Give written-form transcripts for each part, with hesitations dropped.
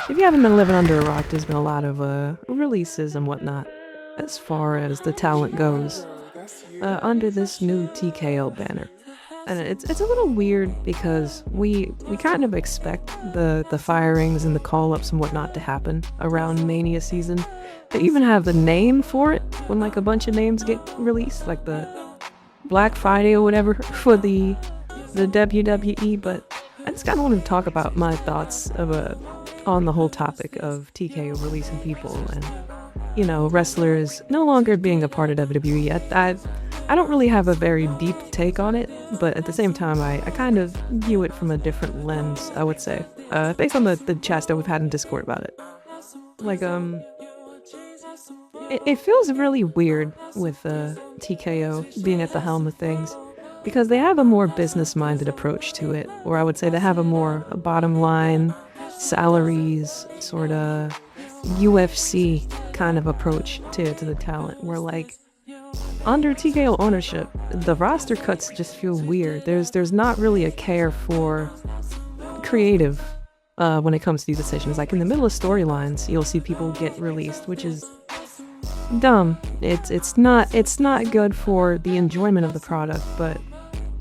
if you haven't been living under a rock, there's been a lot of releases and whatnot as far as the talent goes under this new TKO banner. And it's a little weird because we kind of expect the firings and the call-ups and whatnot to happen around Mania season. They even have the name for it when like a bunch of names get released, like the Black Friday or whatever for the WWE. But I just kind of wanted to talk about my thoughts of on the whole topic of TKO releasing people and, you know, wrestlers no longer being a part of WWE. I don't really have a very deep take on it, but at the same time, I kind of view it from a different lens, I would say, based on the chats that we've had in Discord about it. Like, it feels really weird with TKO being at the helm of things, because they have a more business-minded approach to it, or I would say they have a more bottom line, salaries, sort of UFC kind of approach to the talent, where like, under TKO ownership, the roster cuts just feel weird. There's not really a care for creative when it comes to these decisions. Like in the middle of storylines, you'll see people get released, which is dumb. It's not good for the enjoyment of the product. But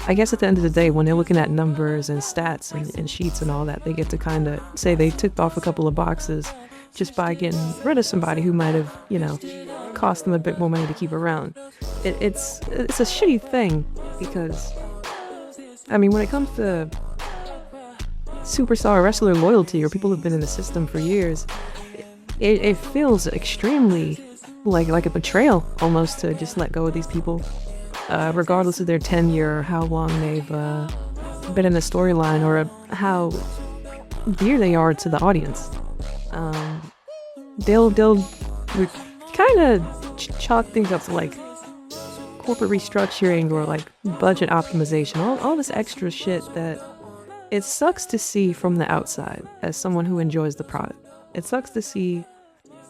I guess at the end of the day, when they're looking at numbers and stats and sheets and all that, they get to kind of say they ticked off a couple of boxes just by getting rid of somebody who might have, you know, cost them a bit more money to keep around. It's a shitty thing because, I mean, when it comes to superstar wrestler loyalty or people who've been in the system for years, it feels extremely like a betrayal almost to just let go of these people, regardless of their tenure or how long they've been in the storyline or how dear they are to the audience. They'll kind of chalk things up to like corporate restructuring or like budget optimization, all this extra shit that it sucks to see from the outside as someone who enjoys the product. It sucks to see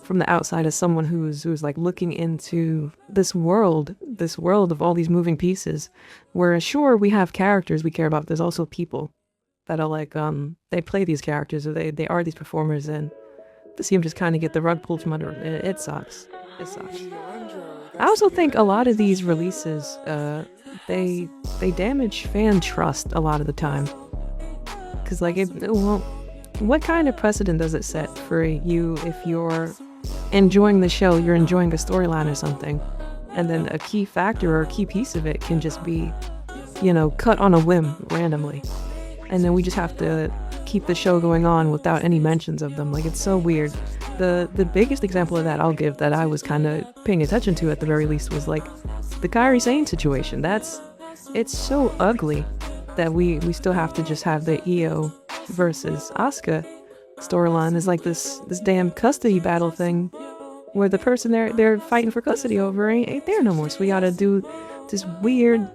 from the outside as someone who's like looking into this world of all these moving pieces, where sure we have characters we care about, but there's also people that are like they play these characters or they are these performers, and to see them just kind of get the rug pulled from under them, it sucks. It sucks. I also think a lot of these releases, they damage fan trust a lot of the time. Cause like, well, what kind of precedent does it set for you if you're enjoying the show, you're enjoying a storyline or something, and then a key factor or a key piece of it can just be, you know, cut on a whim randomly, and then we just have to keep the show going on without any mentions of them. Like, it's so weird. The biggest example of that I'll give that I was kind of paying attention to at the very least was like the Kairi Sane situation. It's so ugly that we still have to just have the Io versus Asuka storyline is like this damn custody battle thing where the person they're fighting for custody over ain't there no more. So we gotta do this weird,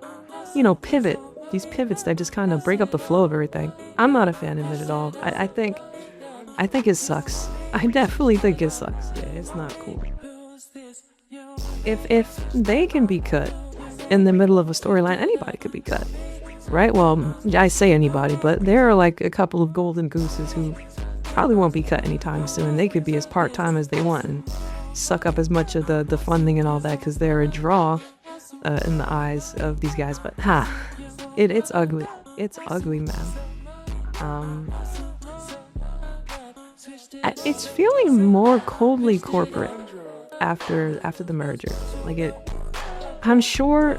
you know, pivot. These pivots that just kind of break up the flow of everything. I'm not a fan of it at all. I think it sucks. I definitely think it sucks. Yeah, it's not cool. If they can be cut in the middle of a storyline, anybody could be cut, right? Well, I say anybody, but there are like a couple of golden gooses who probably won't be cut anytime soon. They could be as part-time as they want and suck up as much of the funding and all that because they're a draw in the eyes of these guys. But it's ugly. It's ugly, man. It's feeling more coldly corporate after the merger. Like I'm sure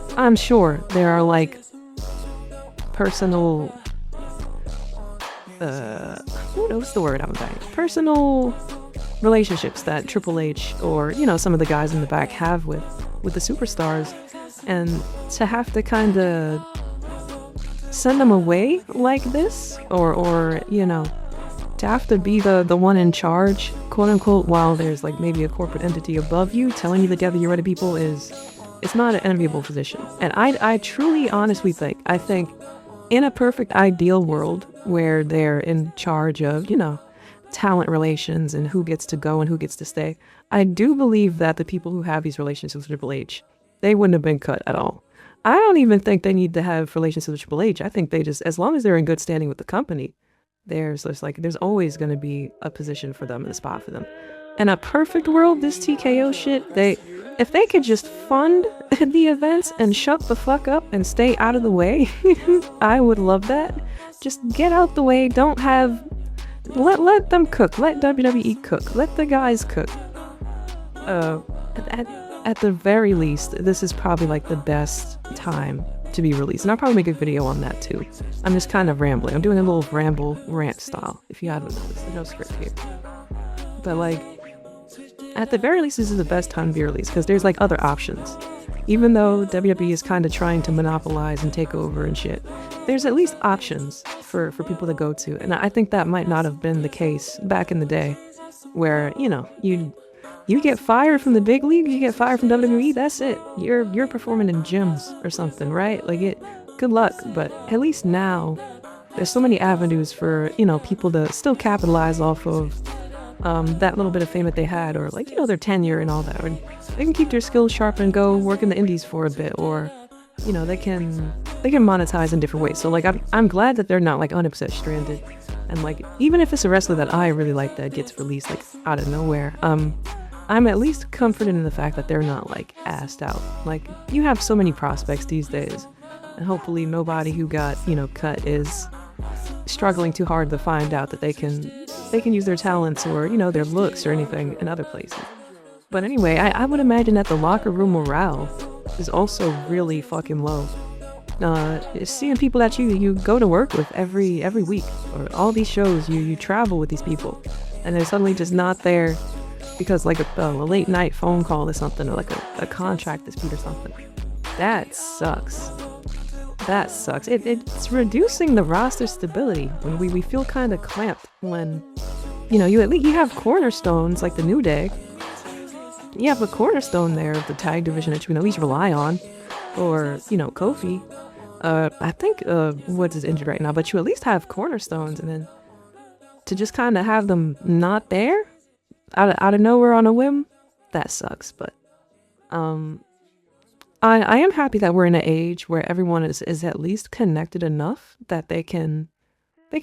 there are like personal what's the word I'm saying? Personal relationships that Triple H or, you know, some of the guys in the back have with the superstars, and to have to kind of send them away like this, or you know, to have to be the one in charge, quote unquote, while there's like maybe a corporate entity above you telling you to gather your ready people it's not an enviable position. And I truly honestly think in a perfect ideal world where they're in charge of, you know, talent relations and who gets to go and who gets to stay, I do believe that the people who have these relationships with Triple H, they wouldn't have been cut at all. I don't even think they need to have relationships with Triple H. I think they just, as long as they're in good standing with the company, there's always going to be a position for them and a spot for them. In a perfect world, this TKO shit, if they could just fund the events and shut the fuck up and stay out of the way, I would love that. Just get out the way. Don't have... Let them cook. Let WWE cook. Let the guys cook. At the very least, this is probably like the best time to be released. And I'll probably make a video on that too. I'm just kind of rambling. I'm doing a little ramble rant style, if you haven't noticed. There's no script here. But like, at the very least, this is the best time to be released because there's like other options. Even though WWE is kind of trying to monopolize and take over and shit, there's at least options for people to go to. And I think that might not have been the case back in the day where, you know, you get fired from the big league, you get fired from WWE, that's it. You're performing in gyms or something, right? Like good luck. But at least now there's so many avenues for, you know, people to still capitalize off of that little bit of fame that they had, or like, you know, their tenure and all that. Or they can keep their skills sharp and go work in the indies for a bit, or, you know, they can monetize in different ways. So like I'm glad that they're not like 100% stranded. And like, even if it's a wrestler that I really like that gets released like out of nowhere, I'm at least comforted in the fact that they're not like assed out. Like, you have so many prospects these days, and hopefully nobody who got, you know, cut is struggling too hard to find out that they can use their talents or, you know, their looks or anything in other places. But anyway, I would imagine that the locker room morale is also really fucking low. Seeing people that you go to work with every week, or all these shows, you travel with these people, and they're suddenly just not there because like a late night phone call or something, or like a contract dispute or something. That sucks. That sucks. It's reducing the roster stability when we feel kind of clamped when, you know, you have cornerstones like the New Day. You have a cornerstone there of the tag division that you can at least rely on, or, you know, Kofi. I think Woods is injured right now, but you at least have cornerstones, and then to just kind of have them not there out of nowhere on a whim, that sucks. But I am happy that we're in an age where everyone is at least connected enough that they can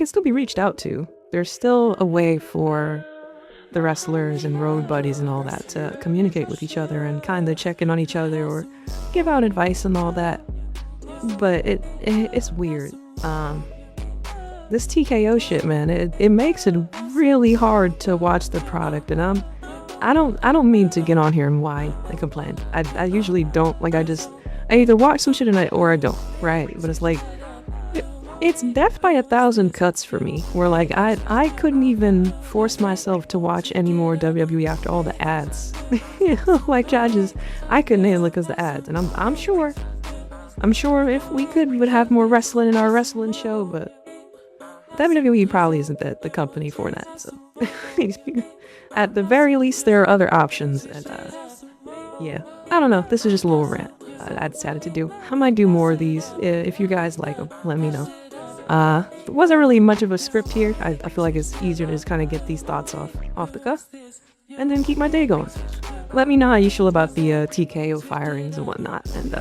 still be reached out to. There's still a way for the wrestlers and road buddies and all that to communicate with each other and kind of check in on each other or give out advice and all that. But it's weird. This TKO shit, man, it makes it really hard to watch the product, and I don't mean to get on here and whine and complain. I usually don't. Like, I either watch some shit or I don't, right? But it's like, it's death by 1,000 cuts for me, where like I couldn't even force myself to watch any more WWE after all the ads. Like, I couldn't handle it because the ads, and I'm sure if we would have more wrestling in our wrestling show, but WWE probably isn't the company for that. So at the very least, there are other options. And yeah, I don't know. This is just a little rant I decided to do. I might do more of these. If you guys like them, let me know. There wasn't really much of a script here. I feel like it's easier to just kind of get these thoughts off the cuff and then keep my day going. Let me know how you feel about the TKO firings and whatnot, and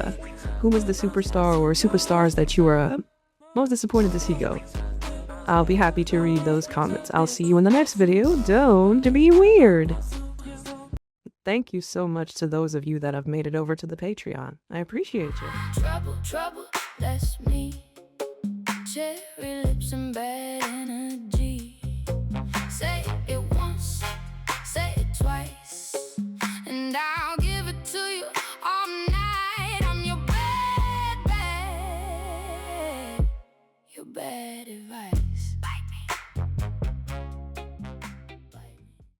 who was the superstar or superstars that you were most disappointed to see go. I'll be happy to read those comments. I'll see you in the next video. Don't be weird. Thank you so much to those of you that have made it over to the Patreon. I appreciate you. Trouble, that's me. Cherry lips and bad energy. Say